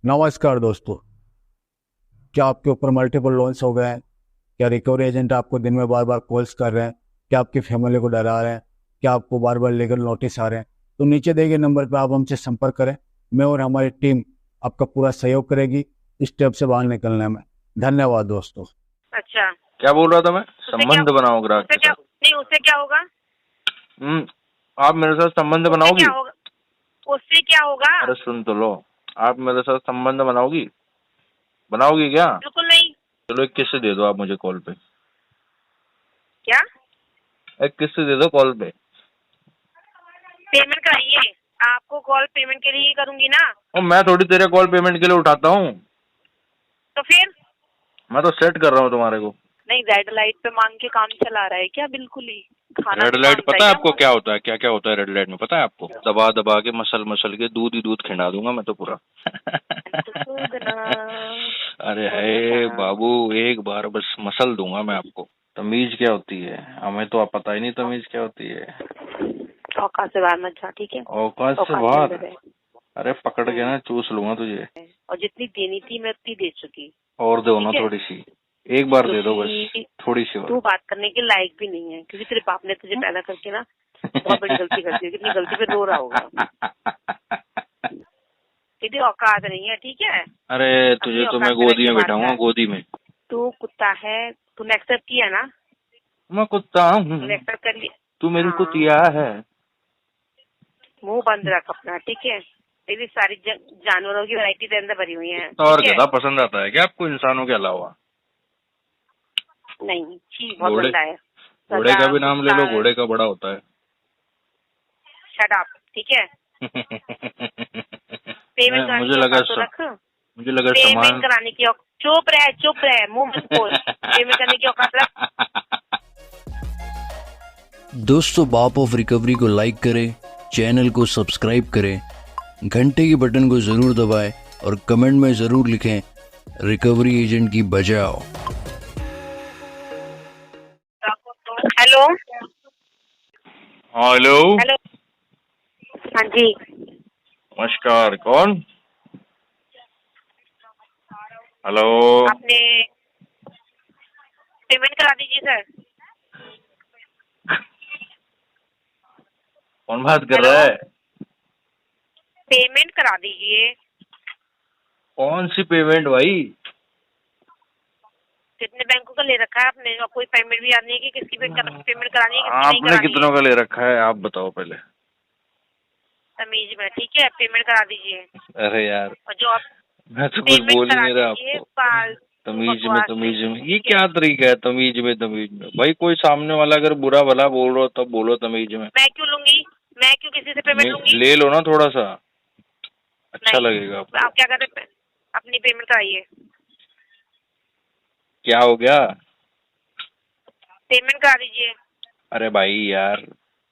नमस्कार दोस्तों। क्या आपके ऊपर मल्टीपल लोन्स हो गए हैं? क्या रिकवरी एजेंट आपको दिन में बार बार कॉल्स कर रहे हैं? क्या आपकी फैमिली को डरा रहे हैं? क्या आपको बार बार लीगल नोटिस आ रहे हैं? तो नीचे दिए गए नंबर पर आप हमसे संपर्क करें। मैं और हमारी टीम आपका पूरा सहयोग करेगी इस स्टेप से बाहर निकलने में। धन्यवाद दोस्तों। अच्छा, क्या बोल रहा था मैं? उससे क्या संबंध बनाओ ग्राहक उससे के क्या साथ। नहीं, उससे क्या होगा? आप मेरे साथ संबंध उससे बनाओगी? क्या होगा? उससे क्या होगा? अरे सुन तो लो। आप मेरे साथ संबंध बनाओगी? बनाओगी क्या? बिल्कुल नहीं। चलो एक किस्से दे दो आप मुझे कॉल पे। क्या? एक किस्से दे दो कॉल पे। पेमेंट कराइए। आपको कॉल पेमेंट के लिए ही करूंगी ना। और मैं थोड़ी तेरे कॉल पेमेंट के लिए उठाता हूँ। तो फिर मैं तो सेट कर रहा हूँ तुम्हारे को। नहीं, रेड लाइट पे मांग के काम चला रहा है क्या? बिल्कुल ही खाना रेड नहीं लाइट मांगता है पता है क्या आपको मुंह क्या से? होता है? क्या क्या होता है रेड लाइट में पता है आपको? दबा दबा के मसल मसल के दूध ही दूध खिंडा दूंगा मैं तो पूरा। अरे है बाबू, एक बार बस मसल दूंगा मैं आपको। तमीज क्या होती है हमें तो पता ही नहीं तमीज क्या होती है। औकात से बाहर मत जा, ठीक है? औकात से औकात के बाहर? अंदर है। अरे पकड़ के ना चूस लूंगा तुझे। और जितनी देनी थी मैं उतनी दे चुकी। और दो ना ठीक है? थोड़ी सी। एक बार दे दो बस। क्योंकि थोड़ी सी तू और। बात करने के लायक भी नहीं है, क्योंकि तेरे बाप ने तुझे पैदा करके ना बहुत बड़ी गलती कर दी है। कितनी गलती पे रो रहा होगा। तेरी औकात नहीं है, ठीक है? अरे तुझे अपनी तो मैं औकात में रह गोदी के में बात बैठाऊंगा, कर। गोदी में। तू कुत्ता है, तूने एक्सेप्ट किया ना? मैं कुत्ता तूने हूँ, एक्सेप्ट कर लिया? तू मेरी हाँ, कुतिया है। मुंह बंद रख अपना, ठीक है? तेरी सारी जानवरों की वैरायटी तेरे अंदर भरी हुई है, कुत्ता और ठीक है? गधा पसंद आता है क्या आपको इंसानों के अलावा? नहीं, छी बहुत घोड़े, गंदा है। घोड़े गधा का भी नाम ले कुत्ता। लो, घोड़े का बड़ा होता है। शट अप, ठीक है? पेमेंट कराने मुझे की लगा औकात तो रख। मुझे लगा पेमेंट सामान। कराने की चुप रहे, मुंह मत खोल। पेमेंट करने की औकात रख। दोस्तों, बाप ऑफ रिकवरी को लाइक करें, चैनल को सब्सक्राइब करें, घंटे के बटन को ज़रूर दबाएं और कमेंट में ज़रूर लिखें, रिकवरी एजेंट की बजाओ। हेलो। हेलो। हेलो। हाँ जी। नमस्कार, कौन? हेलो। आपने पेमेंट करा दीजिए सर। कौन बात कर हेलो। रहा है? पेमेंट करा दीजिए। कौन सी पेमेंट भाई? कितने बैंकों का ले रखा है आपने? और कोई पेमेंट भी याद नहीं है कि किसकी पेमेंट करानी है, किसकी नहीं आपने करानी है? कितनों का ले रखा है आप बताओ पहले। तमीज में, ठीक है? पेमेंट करा दीजिए। अरे यार, और जो आप मैं तो कुछ पेमेंट बोल ही करा नहीं रहा दीजिए, आपको। फालतू बकवास तमीज नहीं, में ये ठीक है? क्या तरीका है? तमीज में तमीज में भाई, कोई सामने वाला अगर बुरा भला बोल रहा हो तब बोलो तमीज में। मैं क्यों लूंगी? मैं क्यों किसी से पेमेंट लूंगी? ले लो ना थोड़ा सा, अच्छा नहीं। लगेगा आप आपको। क्या करते हैं? अपनी पेमेंट कराइए। क्या हो गया? पेमेंट करा दीजिए। अरे भाई यार,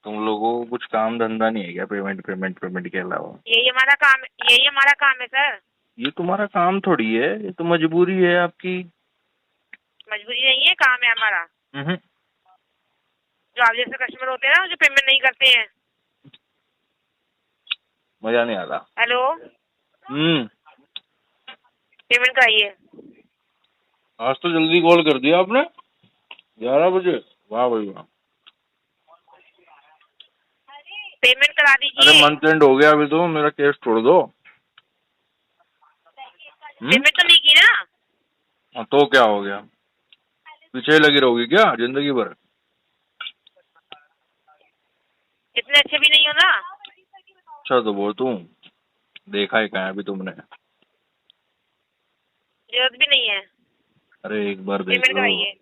तुम लोगों को कुछ काम धंधा नहीं है क्या? पेमेंट पेमेंट पेमेंट के अलावा? यही हमारा काम है, यही हमारा काम है सर। ये तुम्हारा काम थोड़ी है, ये तो मजबूरी है आपकी। मजबूरी नहीं है, काम है हमारा। हम्म। जो आप जैसे कस्टमर होते हैं ना, जो पेमेंट नहीं करते हैं। मजा नहीं आता। हेलो। हम्म। पेमेंट कराइए। आज तो जल्दी कॉल कर दिया आपने, 11 बजे। वाह भाई वाह। पेमेंट करा अरे दीजिए। मंथ एंड हो गया, अभी तो मेरा केस छोड़ दो। पेमेंट तो नहीं की ना? हाँ, तो क्या हो गया? पीछे ही लगी रहोगी क्या जिंदगी भर? इतने अच्छे भी नहीं हो ना। अच्छा तो वो तू देखा ही कहाँ है अभी तुमने? जरूरत भी नहीं है। अरे एक बार देख पेमेंट लो, कराइए।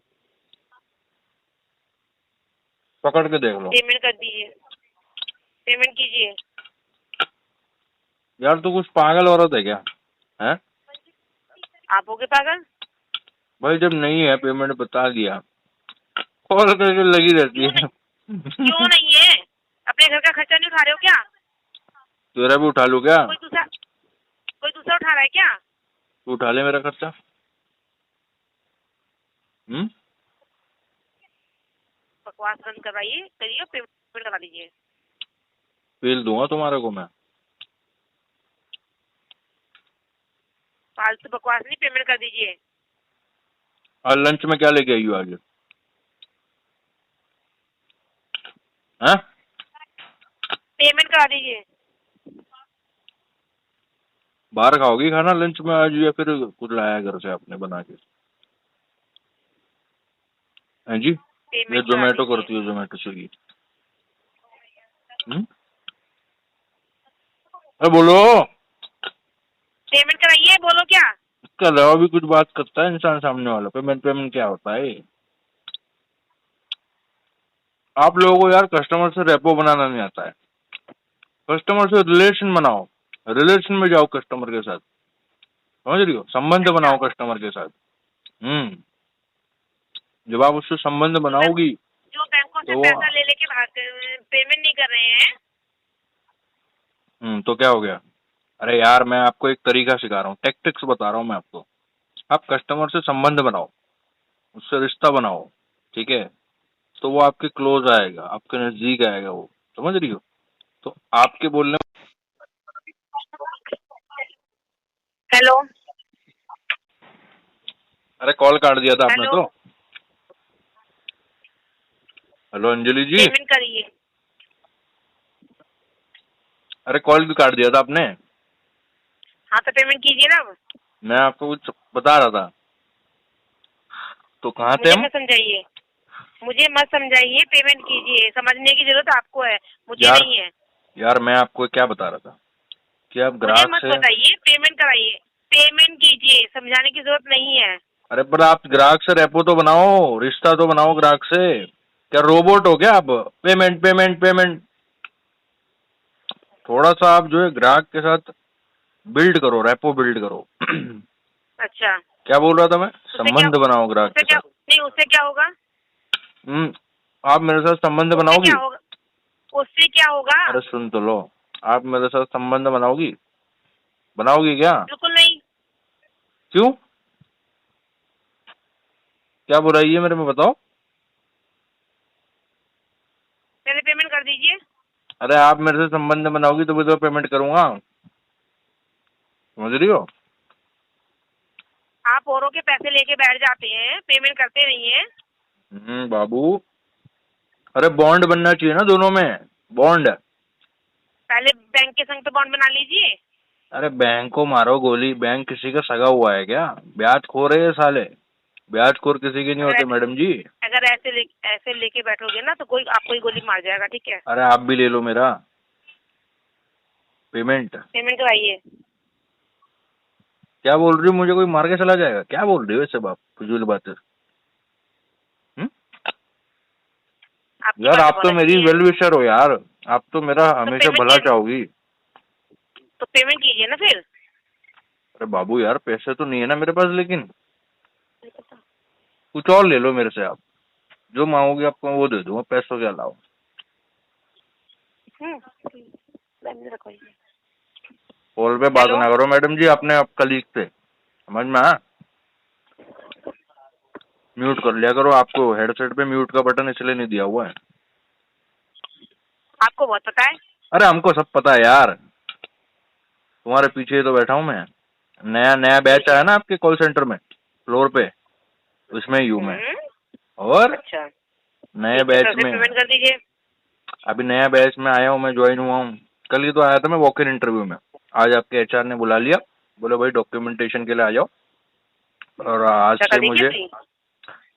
पकड़ के देख लो। पेमेंट कर दीजिए। पेमेंट कीजिए। यार तू कुछ पागल औरत है क्या? है आप होगे पागल? भाई, जब नहीं है पेमेंट बता दिया, कॉल करके लगी रहती क्यों नहीं? क्यों है। नहीं है? अपने घर का खर्चा नहीं उठा रहे हो क्या? तेरा भी उठा लूं क्या? कोई दूसरा उठा रहा है क्या? तू उठा ले मेरा खर्चा। हम्म। बकवास बंद करवाइए, करिए, पेमेंट करा दीजिए। पेल दूंगा तुम्हारे को मैं। फालतू बकवास नहीं, पेमेंट कर दीजिए। और लंच में क्या लेके आई हो आज? हाँ, पेमेंट करा दीजिए। बाहर खाओगी खाना लंच में आज, या फिर कुछ लाया घर से आपने बना के? हाँ जी, ये पेमेंट करा जोमेटो दीजिए। करती हो, जोमेटो स्विगी? अरे बोलो, पेमेंट कराइए, बोलो क्या? इसके अलावा भी कुछ बात करता है इंसान सामने वाला? पेमेंट पेमेंट क्या होता है? आप लोगों को यार कस्टमर से रेपो बनाना नहीं आता है। कस्टमर से रिलेशन बनाओ, रिलेशन में जाओ कस्टमर के साथ, समझ रही हो? संबंध बनाओ कस्टमर के साथ। जब आप उससे संबंध बनाओगी जो बैंकों से तो पैसा ले लेके पेमेंट नहीं कर रहे हैं। तो क्या हो गया? अरे यार, मैं आपको एक तरीका सिखा रहा हूँ, टेक्टिक्स बता रहा हूँ मैं आपको। आप कस्टमर से संबंध बनाओ, उससे रिश्ता बनाओ, ठीक है? तो वो आपके क्लोज आएगा, आपके नजदीक आएगा वो, समझ रही हो? तो आपके बोलने, हेलो, अरे कॉल काट दिया था आपने हेलो, तो। हेलो अंजलि जी, पेमेंट करिए। अरे कॉल भी काट दिया था आपने। हाँ तो पेमेंट कीजिए ना अब। मैं आपको कुछ बता रहा था, तो कहाँ थे मुझे हम? मत समझाइए, मुझे मत समझाइए, पेमेंट कीजिए। समझने की जरूरत आपको है, मुझे यार नहीं है। यार, मैं आपको क्या बता रहा था कि आप मुझे ग्राहक मत से, बताइए, पेमेंट कराइए। पेमेंट कीजिए, समझाने की जरूरत नहीं है। अरे पर आप ग्राहक से रेपो तो बनाओ, रिश्ता तो बनाओ ग्राहक से। क्या रोबोट हो क्या आप? Payment payment payment. थोड़ा सा आप जो है ग्राहक के साथ बिल्ड करो, रेपो बिल्ड करो। अच्छा, क्या बोल रहा था मैं? उससे क्या, संबंध बनाओ ग्राहक उससे के क्या साथ। नहीं, उससे क्या होगा? आप मेरे साथ संबंध उससे बनाओगी? क्या होगा? उससे क्या होगा? अरे सुन तो लो, आप मेरे साथ संबंध बनाओगी? बनाओगी क्या? बिल्कुल नहीं। क्यों? क्या बुराई है मेरे में, बताओ। पहले पेमेंट कर दीजिए। अरे आप मेरे से संबंध बनाओगी तो भी तो पेमेंट करूंगा, समझ रही हो? आप औरों के पैसे लेके बैठ जाते हैं, पेमेंट करते नहीं है। बाबू, अरे बॉन्ड बनना चाहिए ना दोनों में, बॉन्ड। पहले बैंक के संग तो बॉन्ड बना लीजिए। अरे बैंक को मारो गोली, बैंक किसी का सगा हुआ है क्या? ब्याज खोर है ये साले, ब्याज खोर किसी के नहीं होते मैडम जी। अगर ऐसे लेके बैठोगे ना तो कोई आपको ही गोली मार जाएगा, ठीक है? अरे आप भी ले लो मेरा पेमेंट। पेमेंट कराइए। क्या बोल रही हो? मुझे कोई मार के चला जाएगा? क्या बोल रही हो ये सब आप फजूल बातें? आपकी यार बातें आप बहुत तो मेरी अच्छी हैं। वेल विशर हो यार, आप तो मेरा हमेशा पेमेंट भला कीजिए। चाहोगी। तो पेमेंट कीजिए ना फिर। अरे बाबू यार, पैसे तो नहीं है ना मेरे पास, लेकिन कुछ और ले लो मेरे से आप, जो मांगोगे आपको वो दे दूंगा, पैसों के अलावा। रखवाइए। कॉल पे बात हेलो? ना करो मैडम जी अपने आप कलीग से, समझ में आया? म्यूट कर लिया करो, आपको हेडसेट पे म्यूट का बटन इसलिए नहीं दिया हुआ है। आपको बहुत पता है। अरे हमको सब पता है यार, तुम्हारे पीछे ही तो बैठा हूँ मैं। नया नया बैच आया ना आपके कॉल सेंटर में, फ्लोर पे, उसमें ही हूँ मैं। और अच्छा, नए बैच में, पेमेंट कर दीजिए। अभी नया बैच में आया हूँ मैं, ज्वाइन हुआ हूँ। कल ही तो आया था मैं वॉक इन इंटरव्यू में। आज आपके एचआर ने बुला लिया, बोले भाई डॉक्यूमेंटेशन के लिए आ जाओ। और आज से मुझे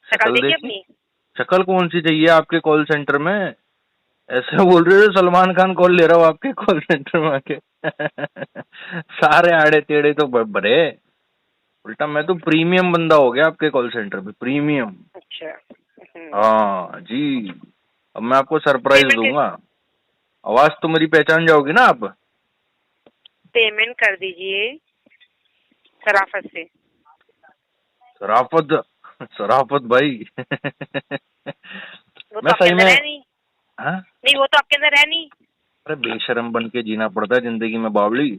शक्ल देखिए देखी। अपनी। शक्ल कौन सी चाहिए आपके कॉल सेंटर में? ऐसे बोल रहे हो सलमान खान कॉल ले रहा हूँ आपके कॉल सेंटर में आके। सारे आड़े टेढ़े तो भरे, उल्टा मैं तो प्रीमियम बंदा हो गया आपके कॉल सेंटर में, प्रीमियम। अच्छा। हाँ जी, अब मैं आपको सरप्राइज पेमेंट दूंगा। आवाज तो मेरी पहचान जाओगी ना आप? पेमेंट कर दीजिए शराफत से। शराफत? शराफत भाई। वो तो मैं आपके सही अंदर में, है नहीं। हाँ? नहीं, वो तो आपके अंदर है नहीं। अरे बेशरम बन के जीना पड़ता है जिंदगी में बावली,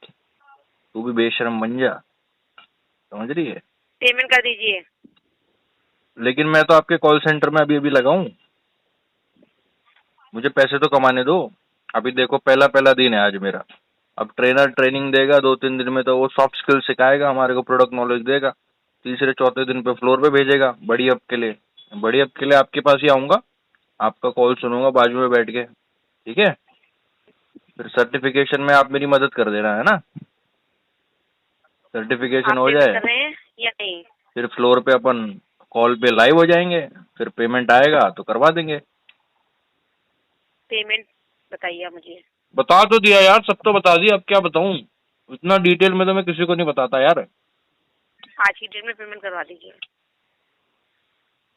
तू भी बेशरम बन जा, समझ रही है? पेमेंट कर दीजिए। लेकिन मैं तो आपके कॉल सेंटर में अभी अभी लगा हूँ, मुझे पैसे तो कमाने दो। अभी देखो पहला दिन है आज मेरा, अब ट्रेनर ट्रेनिंग देगा 2-3 दिन में, तो वो सॉफ्ट स्किल सिखाएगा, हमारे को प्रोडक्ट नॉलेज देगा, तीसरे चौथे दिन पे फ्लोर पे भेजेगा बड़ी अप के लिए। बड़ी अप के लिए आपके पास ही आऊँगा, आपका कॉल सुनूंगा बाजू में बैठ के, ठीक है? फिर सर्टिफिकेशन में आप मेरी मदद कर देना, है ना? सर्टिफिकेशन आप हो पेमेंट जाए कर रहे हैं या नहीं? फिर फ्लोर पे अपन कॉल पे लाइव हो जाएंगे, फिर पेमेंट आएगा तो करवा देंगे। पेमेंट बताइए आप मुझे। बता तो दिया यार, सब तो बता दिया, अब क्या बताऊं? इतना डिटेल में तो मैं किसी को नहीं बताता यार। आज की डेट में पेमेंट करवा दीजिए।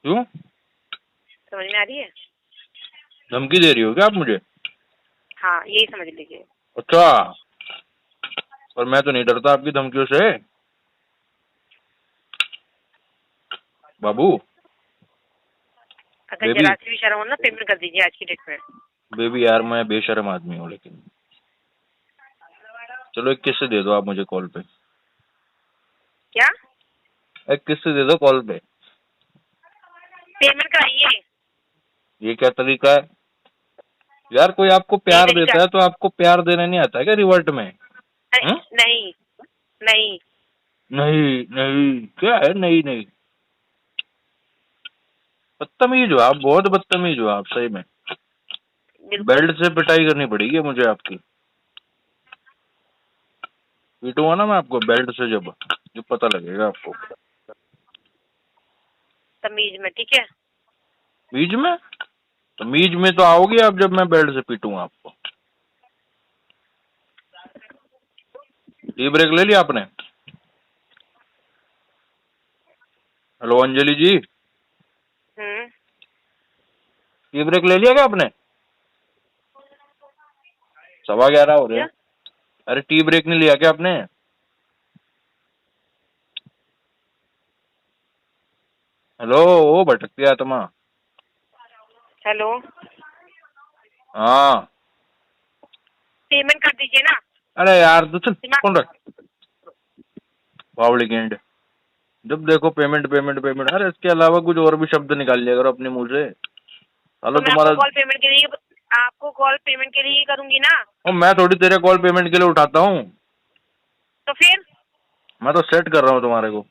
क्यों? समझ में आ रही है? धमकी दे रही हो क्या आप मुझे? हाँ, यही समझ लीजिए। अच्छा, पर मैं तो नहीं डरता आपकी धमकियों से बाबू। अगर बेबी जरा सी भी शर्म हो ना, पेमेंट कर दीजिए आज की डेट में। बेबी यार, मैं बेशर्म आदमी हूँ, लेकिन चलो एक किस्से दे दो आप मुझे कॉल पे। क्या? एक किस्से दे दो कॉल पे। पेमेंट कराइए। ये क्या तरीका है यार? कोई आपको यही प्यार तरीका। देता है तो आपको प्यार देना नहीं आता है क्या रिवर्ट में? नहीं नहीं नहीं। नहीं नहीं क्या है? नहीं नहीं, बदतमीज हो आप, बहुत बदतमीज हो आप सही में। बिल्कुल। बेल्ट से पिटाई करनी पड़ेगी मुझे आपकी। पीटूंगा ना मैं आपको बेल्ट से, जब पता लगेगा आपको। तमीज में, ठीक है? बीच में? तो मीज में तो आओगी आप जब मैं बेल्ट से पीटूंगा आपको। टी ब्रेक ले लिया आपने? हेलो अंजलि जी, टी ब्रेक ले लिया क्या आपने? 11:15 हो रहे क्या? हैं। अरे टी ब्रेक नहीं लिया क्या आपने? हेलो ओ भटकती आत्मा। हेलो, हाँ। पेमेंट कर दीजिए ना। अरे यार तो चल दिमाग। फोन रख। बावली गेंड, जब देखो पेमेंट पेमेंट पेमेंट। अरे इसके अलावा कुछ और भी शब्द निकाल लिया करो अपने मुंह से। तो हेलो मैं तुम्हारा। आपको कॉल पेमेंट के लिए ही करूंगी ना। और मैं थोड़ी तेरे कॉल पेमेंट के लिए उठाता हूँ, तो फिर मैं तो सेट कर रहा हूँ तुम्हारे को।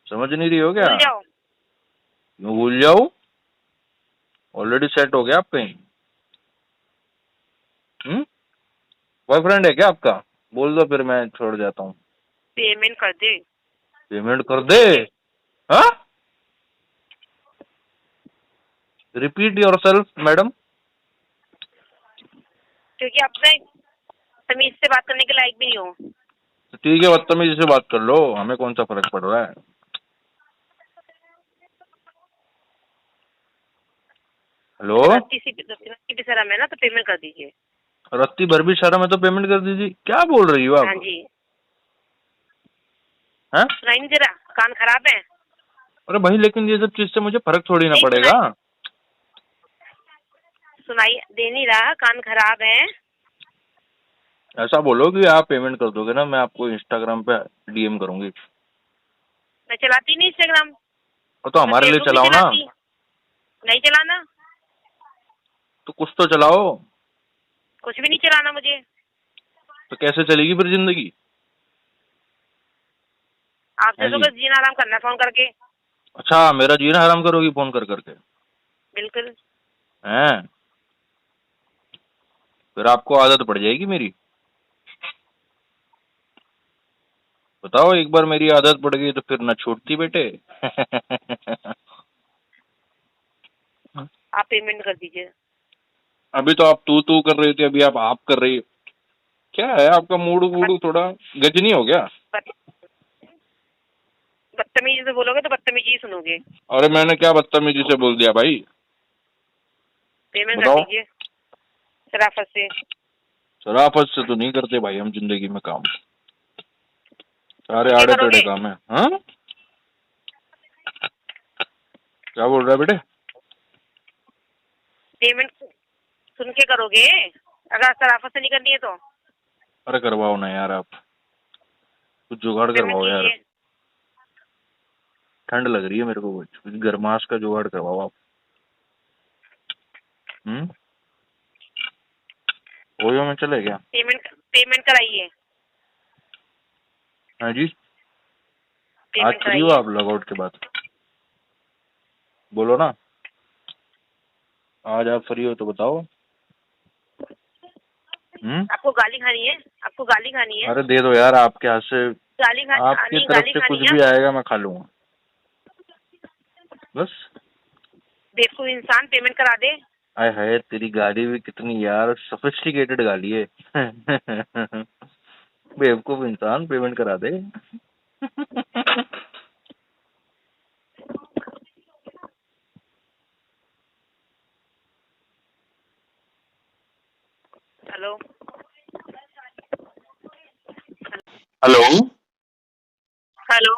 समझ नहीं रही हो क्या? भूल जाओ। मैं भूल जाऊँ? ऑलरेडी सेट हो गया आप कहीं? बॉयफ्रेंड है क्या आपका? बोल दो फिर मैं छोड़ जाता हूँ। पेमेंट कर दे। पेमेंट कर दे? हाँ, रिपीट योर सेल्फ मैडम। क्योंकि आप ना तमीज से बात करने के लायक भी नहीं हो। तो ठीक है, बदतमीजी से बात कर लो, हमें कौन सा फर्क पड़ रहा है। हेलो, रत्ती भी शर्म है ना, तो पेमेंट कर दीजिए। रत्ती भर भी शर्म है तो पेमेंट कर दीजिए? क्या बोल रही हो हाँ आप? जी। हैं? सुनाई नहीं दे रहा? कान खराब है? अरे भाई लेकिन ये सब चीज से मुझे फर्क थोड़ी ना नहीं पड़ेगा। सुनाई दे नहीं रहा? कान खराब है? ऐसा बोलो कि आप पेमेंट कर दोगे ना, मैं आपको इंस्टाग्राम पे डीएम करूंगी। मैं चलाती नहीं इंस्टाग्राम। तो हमारे लिए फेसबुक भी चलाओ ना। चलाती नहीं। चलाना? तो कुछ तो चलाओ। कुछ भी नहीं चलाना मुझे। तो कैसे चलेगी फिर जिंदगी? आपसे है तो जी। बस जीना आराम करना फोन करके। अच्छा, मेरा जीना हराम करोगी फोन कर करके? बिल्कुल। हैं? फिर आपको आदत पड़ जाएगी मेरी। बताओ, एक बार मेरी आदत पड़ गई तो फिर न छूटती बेटे। आप पेमेंट कर दीजिए। अभी तो आप तू कर रही थी, अभी आप कर रही हो। क्या है आपका मूड वूड थोड़ा गजनी हो गया? बदतमीजी से बोलोगे तो बदतमीजी ही सुनोगे। अरे मैंने क्या बदतमीजी से बोल दिया भाई? पेमेंट कर बताओ। दीजिए शराफत से। शराफत से तो नहीं करते भाई हम जिंदगी में काम, सारे क्या आड़े टेढ़े करोगे? काम है। हाँ, क्या बोल रहा है बेटे? पेमेंट सुन के करोगे अगर शराफत से नहीं करनी है तो। अरे करवाओ ना यार, आप कुछ जुगाड़ पेमेंट करवाओ यार। कीजिए। ठंड लग रही है मेरे को, कुछ गर्माश का जुगाड़ करवाओ आप। ओयो में चले क्या? पेमेंट पेमेंट कराइए, हाँ जी, आज पेमेंट फ्री हो कराइए। आप लॉग आउट के बाद? बोलो ना, आज आप फ्री हो तो बताओ। आपको गाली खानी है? आपको गाली खानी है? अरे दे दो यार, आपके हाथ से, आपकी नहीं, तरफ गाली से खानी कुछ है? भी आएगा मैं खा लूंगा बस। बेवकूफ इंसान, पेमेंट करा दे। आय हाय, तेरी गाली भी कितनी यार सोफिस्टिकेटेड गाली है। बेवकूफ इंसान, पेमेंट करा दे। हेलो, हेलो, हेलो,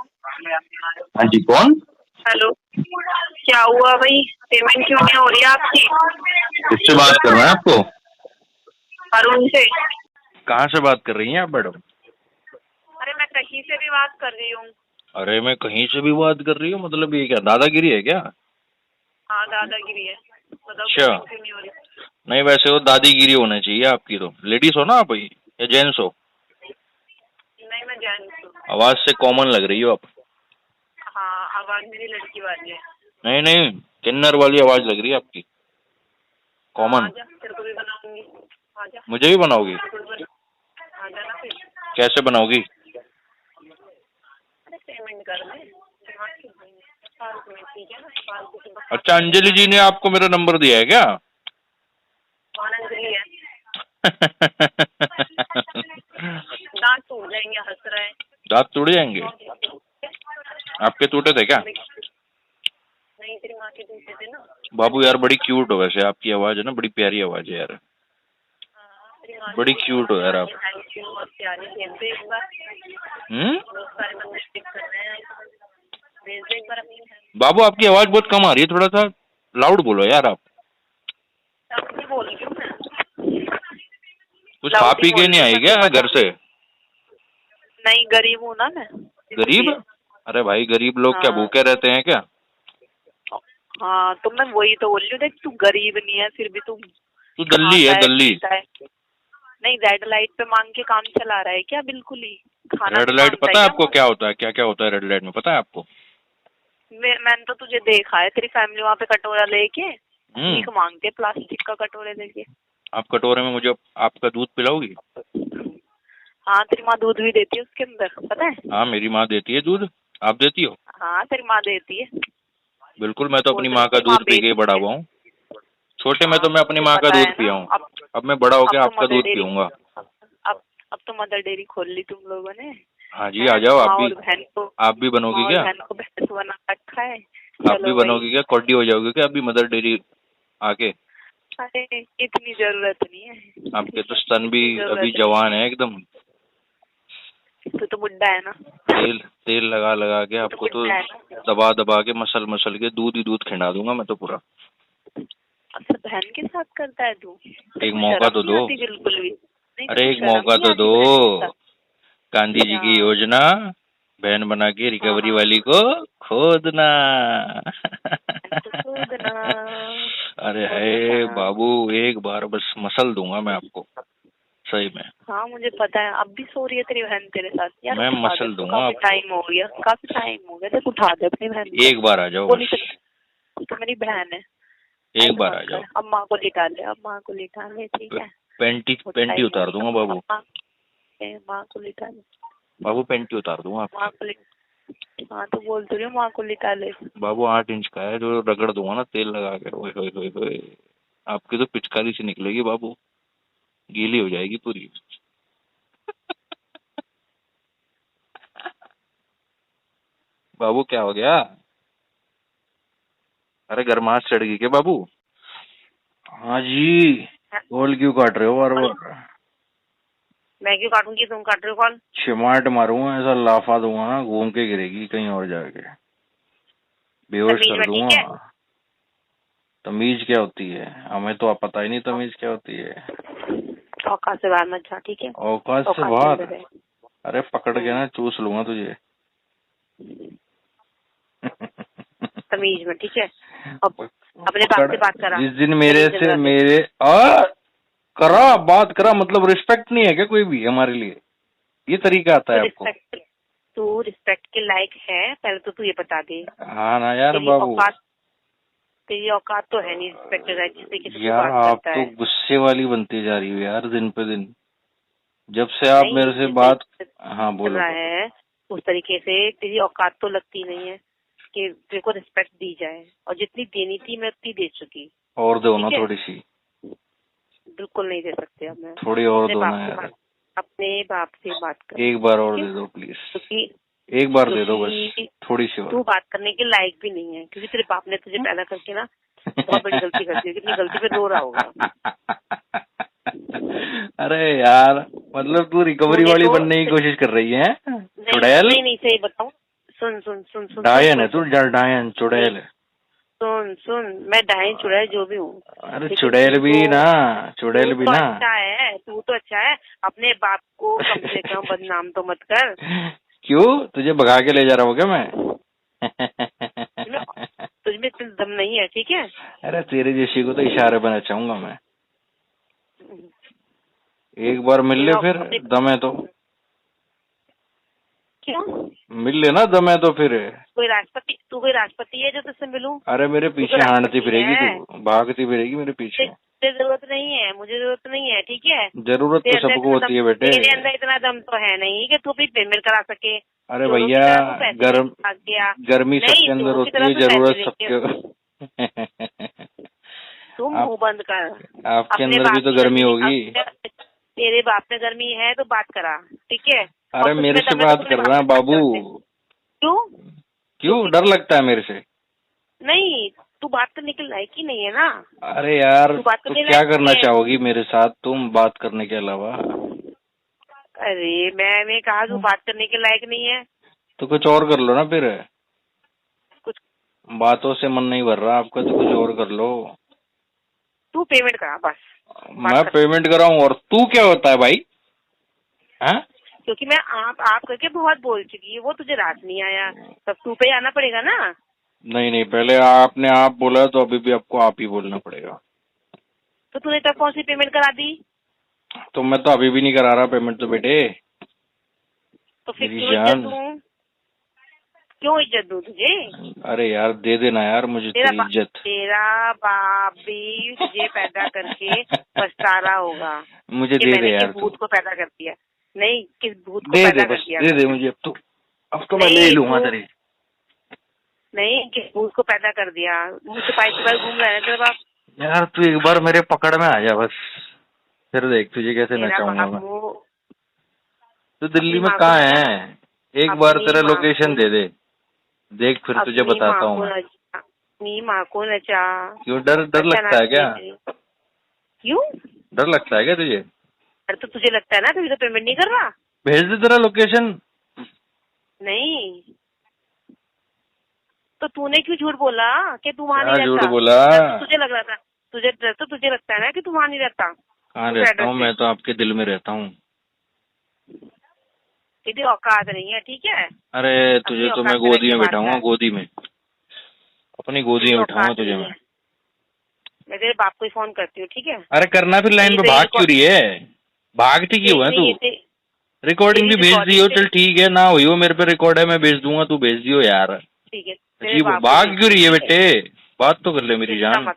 हाँ जी, कौन? हेलो, क्या हुआ भाई? पेमेंट क्यों नहीं हो रही है आपकी? किससे बात करना है आपको? अरुण से। कहाँ से बात कर रही हैं आप मैडम? अरे मैं कहीं से भी बात कर रही हूँ। अरे मैं कहीं से भी बात कर रही हूँ, मतलब ये क्या दादागिरी है क्या? हाँ, दादागिरी है। बताओ अच्छा। पेमेंट क्यों नहीं हो रही? नहीं, वैसे वो दादीगिरी होना चाहिए आपकी। तो लेडीज हो ना आप ही या जेंट्स हो? नहीं, मैं जेंट्स हूँ। आवाज से कॉमन लग रही हो आप। हाँ, आवाज मेरी लड़की वाली है। नहीं नहीं, किन्नर वाली आवाज लग रही है आपकी, कॉमन। आजा, तेरे को भी बनाऊंगी। आजा, मुझे भी बनाओगी? आजा ना फिर। कैसे बनाओगी? अरे पेमेंट कर दे। फालतू में, ठीक है ना? फालतू की बकवास अच्छा, अंजलि जी ने आपको मेरा नंबर दिया है क्या? कौन अंजलि है? दांत टूट जाएंगे, हंस रहे हैं। दांत टूट जाएंगे? आपके टूटे थे क्या? नहीं, तेरी माँ के टूटे थे ना। बाबू यार बड़ी क्यूट हो वैसे, आपकी आवाज है ना, बड़ी प्यारी आवाज है यार, तेरी माँ बड़ी क्यूट हो यार आप। थैंक यू, बहुत प्यारी। भेज दे एक बार। बहुत सारे बंदे टिक कर रहे हैं। भेज दे एक बार अपनी। बाबू आपकी आवाज बहुत कम आ रही है, थोड़ा सा लाउड बोलो यार आप। अपनी बोल रही हूँ मैं। कुछ खा पी के नहीं आई क्या घर से? नहीं, गरीब हूँ ना मैं। गरीब? अरे भाई, गरीब लोग क्या हाँ। भूखे रहते हैं क्या? हाँ, तो मैं वही तो बोल रही हूँ। देख, तू गरीब नहीं है फिर भी तू तू दल्ली है, दल्ली। नहीं, रेड लाइट पे मांग के काम चला रहा है क्या? बिल्कुल ही। खाना रेड नहीं लाइट मांगता पता है क्या आपको क्या होता है? क्या क्या होता है रेड लाइट में, पता है आपको? मैंने तो तुझे देखा है, तेरी फैमिली वहाँ पे कटोरा लेके भीख मांगते, प्लास्टिक का कटोरे लेके। आप कटोरे में मुझे आपका दूध पिलाओगी? हाँ, तेरी माँ दूध भी देती है उसके अंदर, पता है? हाँ, मेरी माँ देती है दूध। आप देती हो? हाँ, तेरी माँ देती है। बिल्कुल, मैं तो बोल अपनी तो माँ रही, का तेरी माँ दूध पी के ही बड़ा हुआ हूँ। छोटे में हाँ, तो मैं अपनी मुझे माँ का पता दूध है पिया ना। हूँ, अब मैं बड़ा होकर अब तो आपका मदर दूध डेयरी पीऊंगा। अब तो मदर डेयरी खोल ली तुम लोगों ने। हाँ जी, आ जाओ आप माँ भी। और बहन को, आप भी बनोगी माँ और क्या? बहन को भैंस बना रखा है। आप भी चलो भाई। बनोगी क्या? कौडी हो जाओगे क्या अभी मदर डेयरी आके? अरे इतनी जरूरत नहीं है। आपके तो स्तन भी इतनी जरूरत अभी नहीं जवान है एकदम। तू तो बुड्ढा है ना। तेल तेल लगा लगा के आपको तो बुड्ढा है ना। दबा दबा के मसल मसल के दूध ही दूध खिला दूंगा मैं तो पूरा। अच्छा, बहन के साथ करता है तू? एक मौका तो दो। बिल्कुल भी नहीं। अरे एक शर्म मौका नहीं तो आती दो। बहन के साथ? गांधी जी की योजना, बहन बना के रिकवरी हाँ। वाली को खोदना। खोदना। अरे खोदना। है बाबू, एक बार बस मसल दूंगा मैं आपको, सही में। हाँ, मुझे पता है। अब भी सो रही है तेरी बहन तेरे साथ? यार मैं उठा दे मसल उसको, दूंगा काफी आपको। टाइम हो गया, काफी टाइम हो गया। देख, उठा दे अपनी बहन को। एक बार आ जाओ वो बस, नहीं सकती, तो मेरी बहन है। एक ऐसा बार मत आ कर। जाओ। अब माँ को लिटा ले, अब माँ को लिटा ले, ठीक है? पेंटी उतार दूंगा बाबू। माँ को लिटा ले। बाबू पेंटी उतार दूंगा आप। माँ को हाँ, तो बोल तो रही हूँ, माँ को लिटा ले। बाबू 8 इंच का है, जो रगड़ दूंगा ना तेल लगा के, ओए होए होए होए, आपकी तो पिचकारी से निकलेगी बाबू, गीली हो जाएगी पूरी। बाबू क्या हो गया? अरे गरमाहट चढ़ गई क्या बाबू? हाँ जी, कॉल क्यों काट रहे हो बार बार? मैं क्यों काटूंगी? तुम काट रहे हो कॉल। चिमाट मारूंगा, ऐसा लाफा दूंगा ना, घूम के गिरेगी कहीं और जाके, बेहोश तमीज कर में, ठीक है? दूंगा। तमीज क्या होती है? हमें तो आप पता ही नहीं तमीज क्या होती है। औकात से बाहर मत जा, ठीक है? औकात से औकात के बाहर? अंदर है। अरे पकड़ के ना चूस लूंगा तुझे। तमीज में, ठीक है? अब अपने बाप से बात करा। जिस दिन तेरी जरूरत है। मेरे करा, बात करा, मतलब रिस्पेक्ट नहीं है क्या कोई भी हमारे लिए? ये तरीका आता है आपको? तू रिस्पेक्ट के लायक है, पहले तो तू ये बता दे। हाँ ना यार बाबू, तेरी औकात तो है नहीं रिस्पेक्ट का, जिस तरीके से तू यार बात आप करता तो है। गुस्से वाली बनती जा रही हो यार दिन पे दिन, जब से आप मेरे से बात। हाँ चल बोलो। रहा है उस तरीके से तेरी औकात तो लगती नहीं है कि तेरे को रिस्पेक्ट दी जाए, और जितनी देनी थी मैं उतनी दे चुकी। और दो ना ठीक है? थोड़ी सी। बिल्कुल नहीं दे सकते अब मैं। थोड़ी और अपने दो बाप ना से यार, बात, अपने बाप से बात कर। एक बार और ठीक दे है? दो प्लीज, क्योंकि एक बार दे दो बस, थोड़ी सी तू और। बात करने के लायक भी नहीं है, क्योंकि तेरे बाप ने तुझे पैदा करके ना बहुत बड़ी गलती कर दी, कितनी गलती पे रो रहा होगा। अरे यार, मतलब तू रिकवरी तूने वाली तो बनने की कोशिश कर रही है चुड़ैल? नहीं नहीं सही बताऊं, सुन सुन सुन सुन डायन है सुन तू, डायन चुड़ैल है। सुन सुन, मैं डायन चुड़ैल जो भी हूँ, अरे लेकिन चुड़ैल भी ना, चुड़ैल भी तू तो ना। अच्छा है, तू तो अच्छा है। अपने बाप को कम से कम बदनाम तो मत कर। क्यों, तुझे भगा के ले जा रहा हूँ क्या मैं? तुझमें इतना दम नहीं है, ठीक है? अरे तेरे जैसी को तो इशारे बना चाहूंगा मैं। एक बार मिल ले फिर, दम है तो। क्यों? मिल लेना, दम है तो फिर। तू कोई राष्ट्रपति है जो तुझसे मिलूं? अरे मेरे पीछे हांडती फिरेगी तू, भागती फिरेगी मेरे पीछे। मुझे जरूरत नहीं है, मुझे जरूरत नहीं है, ठीक है? जरूरत तो सबको होती है बेटे। तेरे अंदर इतना दम तो है नहीं कि तू भी पेमेंट करा सके। अरे भैया, गर्मी सबके अंदर होती है, जरूरत सबके। तुम मुंह बंद कर। आपके अंदर भी तो गर्मी होगी। तेरे बाप में गर्मी है तो बात करा, ठीक है? अरे मेरे से बात कर रहा है बाबू। क्यों? क्यों डर लगता है मेरे से? नहीं, तू बात करने के लायक ही नहीं है ना। अरे यार, तो क्या करना है। चाहोगी मेरे साथ तुम बात करने के अलावा? अरे मैंने कहा तू बात करने के लायक नहीं है तो कुछ और कर लो ना फिर। कुछ। बातों से मन नहीं भर रहा आपका, तो कुछ और कर लो। तू पेमेंट करा बस। मैं पेमेंट कराऊं और तू क्या होता है भाई? हाँ, क्योंकि मैं आप करके बहुत बोल चुकी है, वो तुझे रात नहीं आया, तब तू पे आना पड़ेगा ना। नहीं नहीं, पहले आपने आप बोला, तो अभी भी आपको आप ही बोलना पड़ेगा। तो तूने तब कौन सी पेमेंट करा दी? तो मैं तो अभी भी नहीं करा रहा पेमेंट तो बेटे। तो फिर मेरी क्यों जान, इज्जत दूं? क्यों इज्जत दूं तुझे? अरे यार दे देना यार मुझे तेरी इज्जत। तेरा बाप भी तुझे पैदा करके पछता रहा होगा। मुझे दे दे यार, भूत को पैदा कर दिया। नहीं, किस भूत को दे पैदा दे कर बस, दिया? दे दे मुझे अब तो मैं ले लूंगा तेरी। नहीं, किस भूत को पैदा कर दिया? मुझ छुपाई छुपाई घूम रहा है तेरा बाप। यार तू एक बार मेरे पकड़ में आ जा बस, फिर देख तुझे कैसे नचाऊंगा मैं। तो दिल्ली में कहाँ है? एक बार तेरा लोकेशन दे दे, देख फिर तुझे बताता हूँ मैं। अपनी माँ को नचा। क्यों, डर लगता है क्या? क्यों डर लगता है क्या तुझे? अरे तो तुझे लगता है ना, तभी तो पेमेंट नहीं कर रहा। भेज दे तेरा लोकेशन। नहीं तो तूने क्यों झूठ बोला कि तू वहाँ नहीं रहता? झूठ बोला? तुझे लग रहा था, तुझे लगता है ना कि तू वहाँ नहीं रहता। कहाँ रहता हूँ मैं? तो आपके दिल में रहता हूँ। तेरी औकात नहीं है, ठीक है? अरे तुझे तो मैं गोदी में बिठाऊंगा, गोदी में, अपनी गोदी में बिठाऊंगा तुझे मैं तेरे बाप को ही फोन करती हूँ, ठीक है? अरे करना, फिर लाइन पे भाग क्यों रही है? भागती क्यों है तू? रिकॉर्डिंग भी भेज दियो, चल ठीक है, ना हुई हो मेरे पे रिकॉर्ड है, मैं भेज दूंगा, तू भेज दियो यार। ठीक है, भाग क्यों रही है बेटे? बात तो कर ले मेरी जान।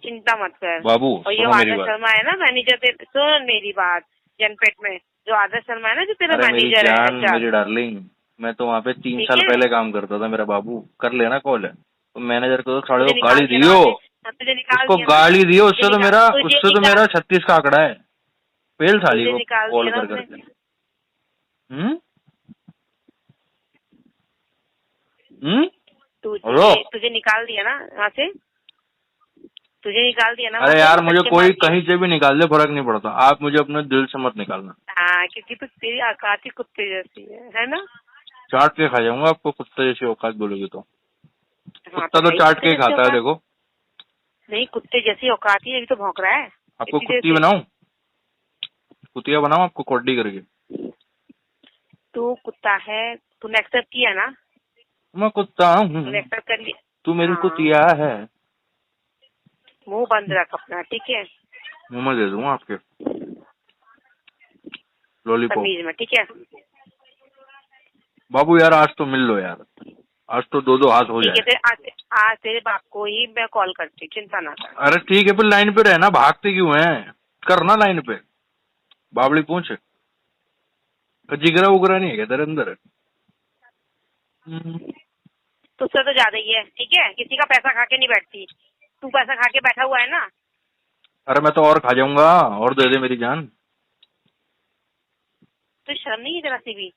चिंता मत कर बाबू। और ये आदर्श शर्मा है ना मैनेजर, सुन मेरी बात, जनपेट में जो आदर्श शर्मा है ना, जो तेरा मैनेजर है। मेरी डार्लिंग, मैं तो वहाँ पे 3 साल पहले काम करता था, मेरा बाबू कर लेना कॉल है। तो मैनेजर को तो साढ़े को गाली दियो, उसको गाली दियो, उससे तो मेरा 36 का आंकड़ा है। फेल साली को कॉल कर करके। तुझे निकाल दिया ना वहाँ से, तुझे निकाल दिया ना। अरे यार मुझे कोई कहीं से भी निकाल दे, फर्क नहीं पड़ता, आप मुझे अपने दिल से मत निकालना। हाँ, क्योंकि तू तेरी औकात ही कुत्ते जैसी है ना? चाट के खा जाऊंगा आपको, कुत्ते जैसी औकात बोलोगे तो। कुत्ता तो चाट के ही खाता है, देखो। नहीं, कुत्ते जैसी औकात ही, अभी तो भौंक रहा है। आपको कुत्ती बनाऊं? कुतिया बनाऊं आपको कोड्डी करके? तू कुत्ता है, तूने एक्सेप्ट किया ना? मैं कुत्ता हूँ, एक्सेप्ट कर लिया, तू मेरी कुतिया है। मुंह बंद रख अपना, ठीक है? मुंह में दे दूंगा आपके लॉलीपॉप। तमीज में, ठीक है? बाबू यार आज तो मिल लो यार, आज तो दो हाथ हो ठीक है, जाए। आज तेरे बाप को ही मैं कॉल करती, चिंता ना कर। अरे ठीक है, फिर लाइन पे रहना, भागते क्यों हैं? करना लाइन पे, बावली पूछ, जिगरा उगरा नहीं है क्या तेरे अंदर? तुझसे तो ज्यादा ही है, ठीक है? किसी का पैसा खा के नहीं बैठती, तू पैसा खा के बैठा हुआ है ना। अरे मैं तो और खा जाऊंगा, और दे दे मेरी जान। तो शर्म नहीं है जरा सी भी?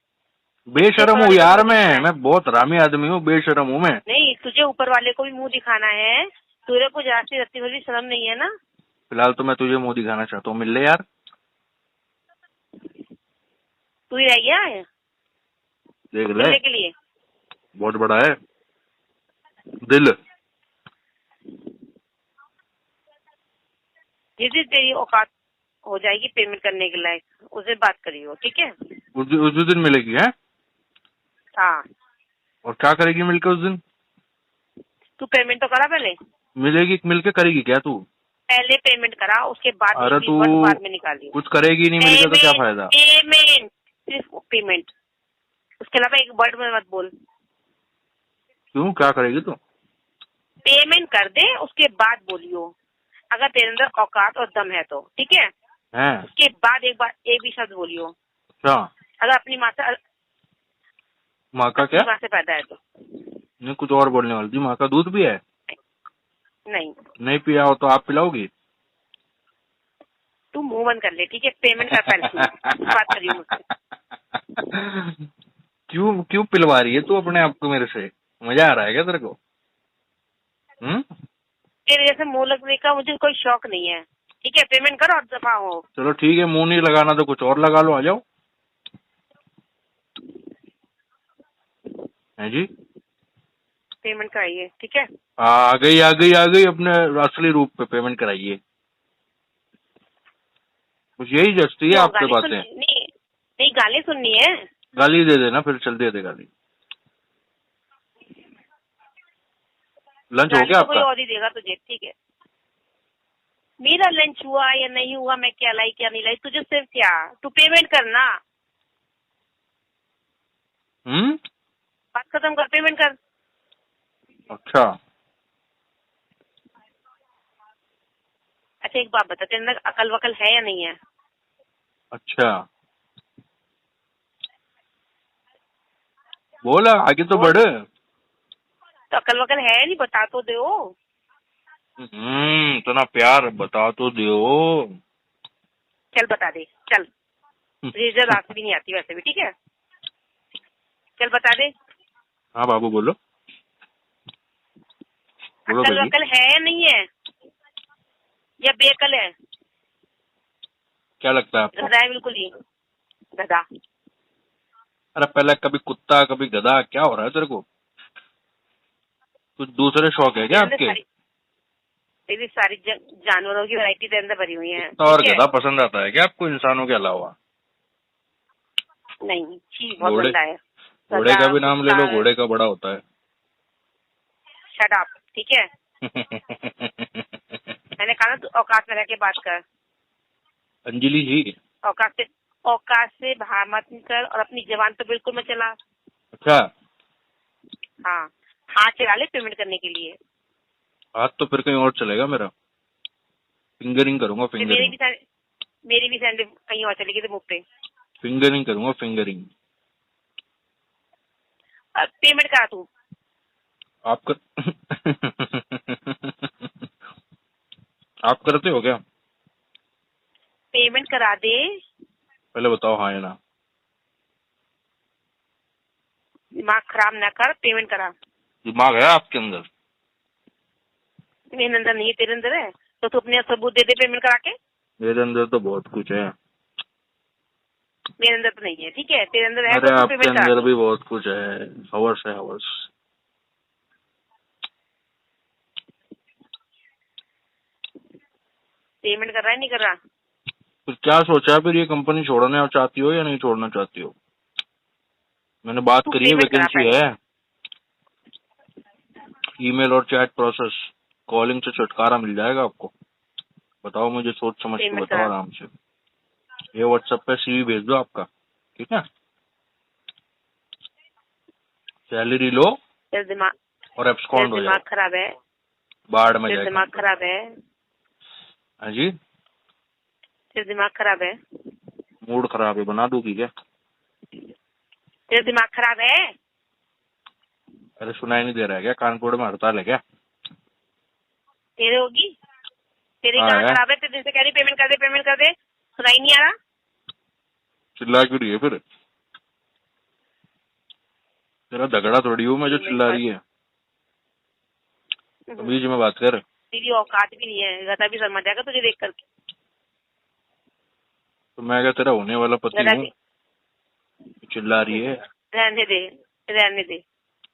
बेशरम हूँ यार मैं बहुत हरामी आदमी हूँ, बेशरम हूँ मैं। नहीं, तुझे ऊपर वाले को भी मुंह दिखाना है, तुझे को जरा सी रत्ती भरी शर्म नहीं है ना? फिलहाल तो मैं तुझे मुंह दिखाना चाहता हूँ, मिल ले यार। तू ही रह गया है देख ले, मिलने के लिए। बहुत बड़ा है दिल। जिस दिन तेरी औकात हो जाएगी पेमेंट करने के लायक, उससे बात करियो, ठीक है? उस दिन मिलेगी है? हाँ। और क्या करेगी मिलकर उस दिन? तू पेमेंट तो करा पहले। मिलेगी मिलके करेगी क्या तू? पहले पेमेंट करा, उसके बाद अरे तू बाद में निकालियो। कुछ करेगी नहीं मिलकर तो क्या फायदा? पेमेंट, सिर्फ पेमेंट, उसके अलावा एक वर्ड में मत बोल। क्यों, क्या करेगी तू? पेमेंट कर दे, उसके बाद बोलियो, अगर तेरे अंदर औकात और दम है तो, ठीक है? उसके बाद एक भी शब्द बोलियो। क्या? अगर अपनी माँ का क्या? माँ से पैदा है तो। नहीं, कुछ और बोलने वाली थी। माँ का दूध भी है? नहीं पिया हो तो आप पिलाओगी? तू मुंह बंद कर ले, ठीक है? पेमेंट कर पहले तू, बात करियो मुझसे। क्यों पिलवा रही है तू अपने आप को मेरे से? मजा आ रहा है क्या तेरे को? तेरे जैसे मुंह लगने का मुझे कोई शौक नहीं है, ठीक है? पेमेंट करो और दफा हो। चलो ठीक है, मुंह नहीं लगाना तो कुछ और लगा लो, आ जाओ। है जी, पेमेंट कराइए, ठीक है? आ गई अपने असली रूप पे पेमेंट कराइए। कुछ यही जचती है आपके बातें। नहीं गाली सुननी है। गाली दे देना फिर, चल दे दे गाली। लंच हो गया तो आपका? कोई और ही देगा तुझे, ठीक है? मेरा लंच हुआ या नहीं हुआ, मैं क्या लाई क्या नहीं लाई, तुझे सिर्फ क्या, तू पेमेंट करना। बात खत्म कर, पेमेंट कर। अच्छा एक बात बता, तेरे अंदर अकल वकल है या नहीं है? अच्छा, बोला आगे तो बढ़। तो अकल वकल है नहीं, बता तो दो। इतना प्यार, बता तो दो। चल बता दे, चल। रेजर रात भी नहीं आती वैसे भी, ठीक है? चल बता दे। हाँ बाबू बोलो। अकल वकल है या नहीं है, या बेअकल है? क्या लगता है आपको? गधा है बिल्कुल ही, गधा। अरे पहले कभी कुत्ता कभी गधा, क्या हो रहा है तेरे को? कुछ दूसरे शौक है क्या आपके? तेरी सारी जानवरों की वैरायटी तेरे अंदर भरी हुई है। और गधा पसंद आता है क्या आपको इंसानों के अलावा? नहीं, बहुत गंदा है। घोड़े का भी नाम ले लो, घोड़े का बड़ा होता है। शट अप, ठीक है? मैंने कहा ना तू औकात में रह के बात कर। अंजलि जी, औकात से बाहर मत निकल, और अपनी जबान तो बिल्कुल मत चला। अच्छा, हाँ, हाथ चला ले पेमेंट करने के लिए। हाथ तो फिर कहीं और चलेगा मेरा, फिंगरिंग करूंगा, फिंगरिंग। मेरी भी सैंडल कहीं और चलेगी तो मुंह पे फिंगरिंग करूंगा, फिंगरिंग। पेमेंट करा तू। आप करते हो क्या? पेमेंट करा दे। पहले बताओ हाँ या ना। दिमाग खराब ना कर, पेमेंट करा। दिमाग है आपके अंदर? मेरे अंदर नहीं है, तेरे अंदर है, तो तू अपने सबूत दे दे पेमेंट करा के। मेरे अंदर तो बहुत कुछ है। मेरे अंदर तो नहीं है, ठीक है? तेरे अंदर है अरे तो आपके अंदर भी बहुत कुछ है। हवस है, हवस। पेमेंट कर रहा है नहीं कर रहा? फिर क्या सोचा, फिर ये कंपनी छोड़ना चाहती हो या नहीं छोड़ना चाहती हो? मैंने बात करी है, वैकेंसी है। ईमेल और चैट प्रोसेस, कॉलिंग से छुटकारा मिल जाएगा आपको। बताओ मुझे, सोच समझ के पेमेंट बताओ करा। आराम से। ये व्हाट्सएप पे CV भेज दो आपका, ठीक है? सैलरी लो तेरा दिमाग और एब्सकॉन्ड हो जाओ, खराब है। बाढ़ में तेरा जाए दिमाग कंपनी। खराब है। हाँ जी, तेरा दिमाग खराब है। मूड खराब है, बना दूंगी क्या? तेरा दिमाग खराब है। अरे सुनाई नहीं दे रहा है क्या? कानपुर में हड़ताल है क्या? तेरे होगी। तेरी हाँ कहाँ है। खराब है? तेरे से कह रही पेमेंट कर दे, पेमेंट कर दे, सुनाई नहीं आ रहा। चिल्ला क्यों रही है फिर? तेरा झगड़ा थोड़ी हूँ मैं जो चिल्ला रही है। तमीज में बात कर। तेरी औकात भी नहीं है, गधा भी शर्मा जाएगा तुझे देख करके। तो मैं क्या तेरा होने वाला पति गधा हूँ? भी। चिल्ला रही है। रहने दे, रहने दे,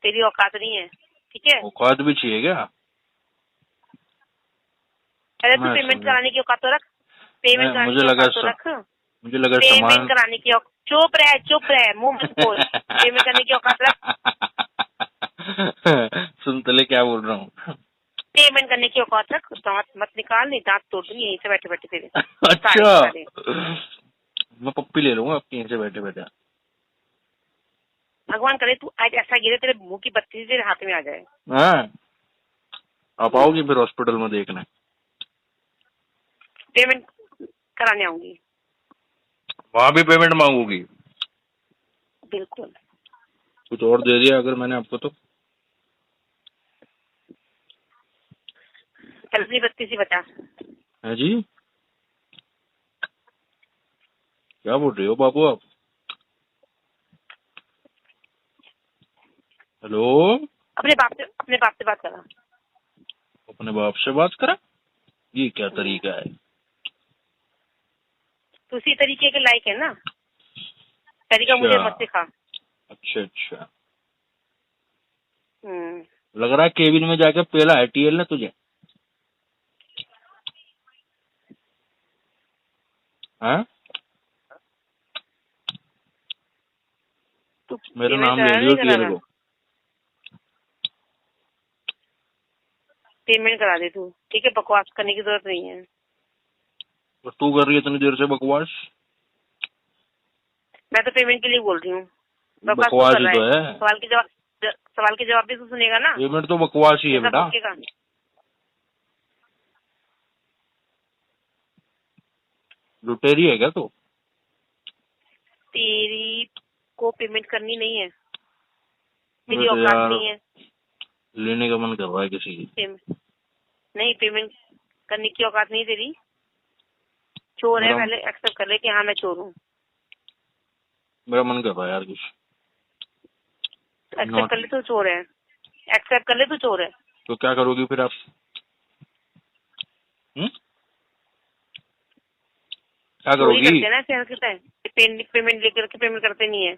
तेरी औकात नहीं है, ठीक है? औकात भी चाहिए क्या? अरे तू मैं पेमेंट समझा। कराने की औकात तो रख। पेमेंट कराने मुझे की लगा औकात तो रख। मुझे लगा पेमेंट सामान। कराने की चुप रह, चुप रह, मुंह मत खोल। पेमेंट करने की औकात रख। सुन तले क्या बोल रहा हूँ। पेमेंट करने की औकात रख। दांत मत निकाल, नहीं दांत तोड़ दूंगी यहीं से बैठे बैठे तेरे अच्छा, सारे। मैं पप्पी ले लूंगा आपके यहीं से बैठे बैठे। भगवान करे तू आज ऐसा गिरे तेरे मुंह की बत्ती तेरे हाथ में आ जाए। हाँ, आप आओगी फिर हॉस्पिटल में देखने? पेमेंट कराने आऊंगी। वहां भी पेमेंट मांगूगी? बिल्कुल। कुछ और दे दिया अगर मैंने आपको तो? चल अपनी बत्ती से बचा। है जी, क्या बोल रही हो बाबू आप? हेलो, अपने बाप से बात करा। अपने बाप से बात करा? ये क्या तरीका है? तो उसी तरीके के लायक है ना, तरीका मुझे मत सिखा। अच्छा अच्छा, हम्म। लग रहा है केबिन में जाकर पेला है TL ने तुझे। हाँ, तू मेरा पेमेंट नाम ले करा लियो नहीं करा TL रहा? को। पेमेंट करा दे तू, ठीक है? बकवास करने की जरूरत नहीं है। और तू कर रही है इतनी देर से बकवास? मैं तो पेमेंट के लिए बोल रही हूँ। बकवास तू बकवास कर ही रहा तो है। है। सवाल के जवाब भी तू सुनेगा ना। पेमेंट तो बकवास ही है ऐसा बेटा। भटकेगा। लुटेरी है क्या तू? तेरी को पेमेंट करनी नहीं है, मुझे तेरी तो औकात यार नहीं है। लेने का मन कर रहा है किसी की। नहीं, पेमेंट करने की औकात नहीं तेरी। चोर है, पहले एक्सेप्ट कर ले कि हाँ मैं चोर हूँ। मेरा मन कर रहा है यार कुछ। एक्सेप्ट कर ले तो चोर है, एक्सेप्ट कर ले तो चोर है। तो क्या करोगी फिर आप? क्या चोरी करोगी? करते हैं ना ऐसे हरकत है। पेमेंट लेकर के पेमेंट करते नहीं है।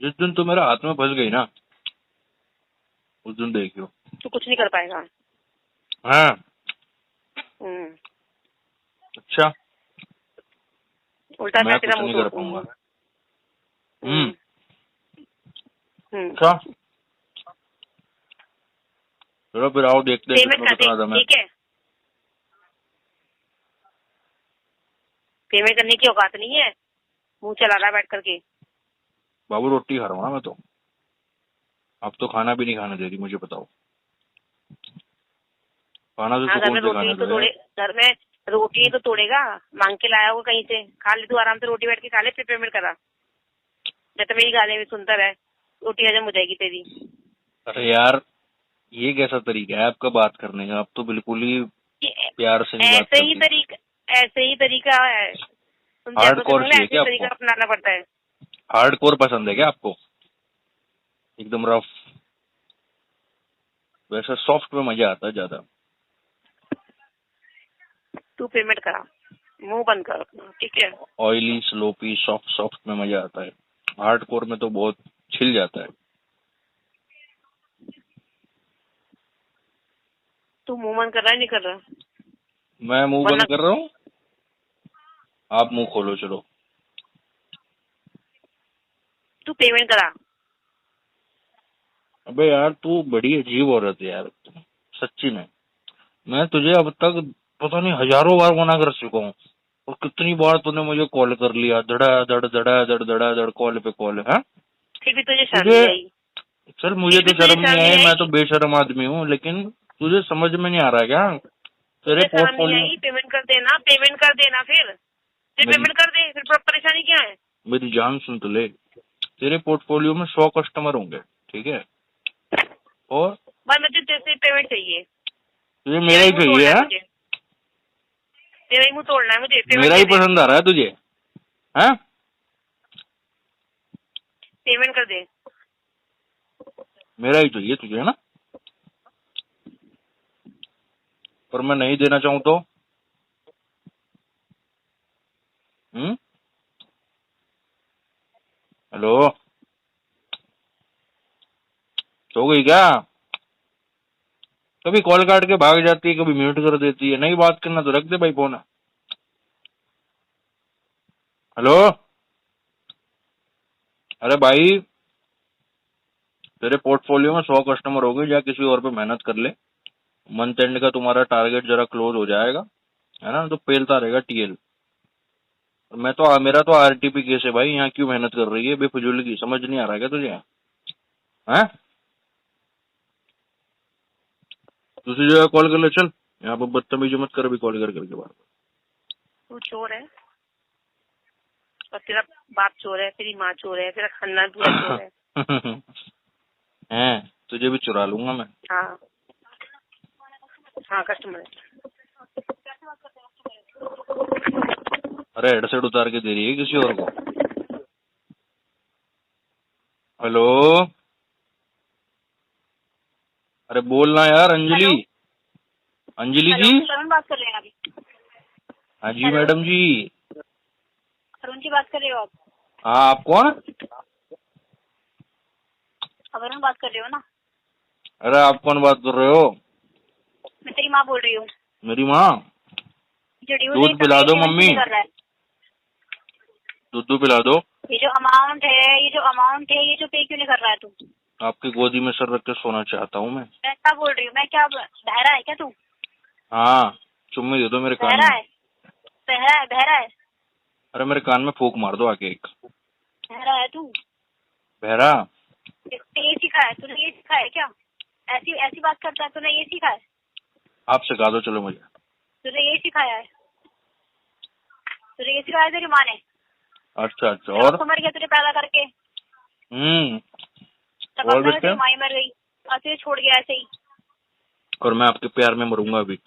जिस दिन तो मेरा हाथ में फंस गई ना, उस दिन देखियो। तू कुछ नहीं कर पाएगा। हाँ, अच्छा, उल्टा मैं तेरा कुछ मुंह नहीं तोड़ कर दूंगी। पाऊंगा। अच्छा, चलो फिर आओ देखते हैं पेमेंट कितना कर दे, कितना दम है। ठीक है? पेमेंट करने की औकात नहीं है, मुंह चला रहा है बैठ करके। बाबू रोटी खा रहा हूँ ना मैं तो। अब तो खाना भी नहीं खाने दे रही, मुझे बताओ। खाना तो हाँ, घर सुकून में से रोटी खाने तो दो यार। तोड़े, घर में रोटी तो तोड़ेगा, मांग के लाया होगा कहीं से। खा ले तू आराम से, रोटी बैठ के खा ले, फिर पेमेंट करा। जब तो मेरी गाली भी सुनता रहे, रोटी हजम हो जाएगी तेरी। अरे यार, ये कैसा तरीका है आपका बात करने का? आप तो बिल्कुल ही प्यार से नहीं बात करती। ऐसे ही तरीका है। तुम हार्ड जैसों के कोर संग चाहिए ऐसे ही क्या तरीका आपको? अपनाना पड़ता है। हार्ड कोर पसंद है क्या आपको? एकदम रफ? वैसे सॉफ्ट में मजा आता है ज्यादा। तू पेमेंट करा, मुंह बंद कर अपना, ठीक है? ऑयली, स्लोपी, सॉफ्ट सॉफ्ट में मजा आता है। हार्ड कोर में तो बहुत छिल जाता है। तू मुंह बंद कर रहा है नहीं कर रहा? मैं मुंह वरना बंद कर रहा हूँ? आप मुंह खोलो चलो। तू पेमेंट करा। अबे यार, तू बड़ी अजीब औरत है यार, सच्ची में। मैं तुझे अब तक पता नहीं हजारों बार मना कर चुका हूँ, और कितनी बार तूने मुझे कॉल कर लिया, धड़ा धड़ कॉल पे कॉल है। फिर भी तुझे शर्म तुझे नहीं आई? चल, मुझे फिर भी तो तुझे शर्म नहीं शर्म नहीं आई, मैं तो आई? बेशर्म आदमी हूँ, लेकिन तुझे समझ में नहीं आ रहा क्या? तेरे तुझे शर्म नहीं पोर्टफोलियो, आई? पेमेंट कर देना, पेमेंट कर देना, फिर मेरी पेमेंट कर दे, फिर परेशानी क्या है? मेरी जान सुन तो ले, तेरे पोर्टफोलियो में 100 कस्टमर होंगे, ठीक है, और भाई मुझे तेरे से पेमेंट चाहिए। तुझे मेरा ही मुंह चाहिए तोड़ना है है? मुझे, तेरा ही मुंह तोड़ना है मुझे, पेमेंट मेरा दे ही दे, पसंद आ रहा है तुझे, हैं? पेमेंट कर दे। मेरा ही चाहिए तुझे, है ना? पर मैं नहीं देना चाहूँ तो? हेलो, सो गई क्या? कभी कॉल काट के भाग जाती है, कभी म्यूट कर देती है। नहीं बात करना तो रख दे भाई फोन। हेलो, अरे भाई, तेरे पोर्टफोलियो में 100 कस्टमर हो गए, या किसी और पे मेहनत कर ले, मंथ एंड का तुम्हारा टारगेट जरा क्लोज हो जाएगा, है ना? तो पेलता रहेगा टीएल। मैं तो मेरा तो आरटीपी केस है भाई, यहाँ क्यों मेहनत कर रही है बेफजूल की? समझ नहीं आ रहा क्या तुझे? हैं? दूसरी जगह कॉल कर ले, चल। यहाँ पर बदतमीजी मत कर अभी कॉल करके बार। तू चोर है, और तेरा बाप चोर है, तेरी माँ चोर है, तेरा खानदान पूरा चोर है। हैं? तुझे भी चुरा लूंगा मैं। हाँ हाँ, कस्टमर है। अरे हेडसेट उतार के दे रही है किसी और को। हेलो, अरे बोलना यार। अंजलि, अंजलि जी। अरुण बात कर रहे हैं अभी? हाँ जी मैडम जी। अरुण जी बात कर रहे हो आप? हाँ, आप कौन? अब अरुण बात कर रहे हो ना? अरे आप कौन बात कर रहे हो? मैं तेरी माँ बोल रही हूँ। मेरी माँ? दूध पिला दो मम्मी, दूध पिला दो। ये जो अमाउंट है, ये जो पे क्यों नहीं कर रहा है तू? आपकी गोदी में सर रख के सोना चाहता हूँ मैं। क्या बोल रही हूँ मैं? क्या बहरा है क्या तू? हाँ, चुम्मी दे दो मेरे कान बहरा में। है? बहरा है? अरे मेरे कान में फूंक मार दो आके एक। बहरा है तू? बहरा? ये सीखा है तूने? ये सीखा है क्या? ऐसी ऐसी बात करता है तूने? ये सीखा है? आप सिखा दो चलो मुझे। तूने ये सिखाया है? तुझे ये सिखाया तेरी माँ ने? अच्छा अच्छा, और? मर गया तुझे पैदा करके। और बेटे? माई मर गई और तुझे छोड़ गया ऐसे ही। और मैं आपके प्यार में मरूंगा अभी।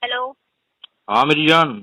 हेलो, हाँ मेरी जान।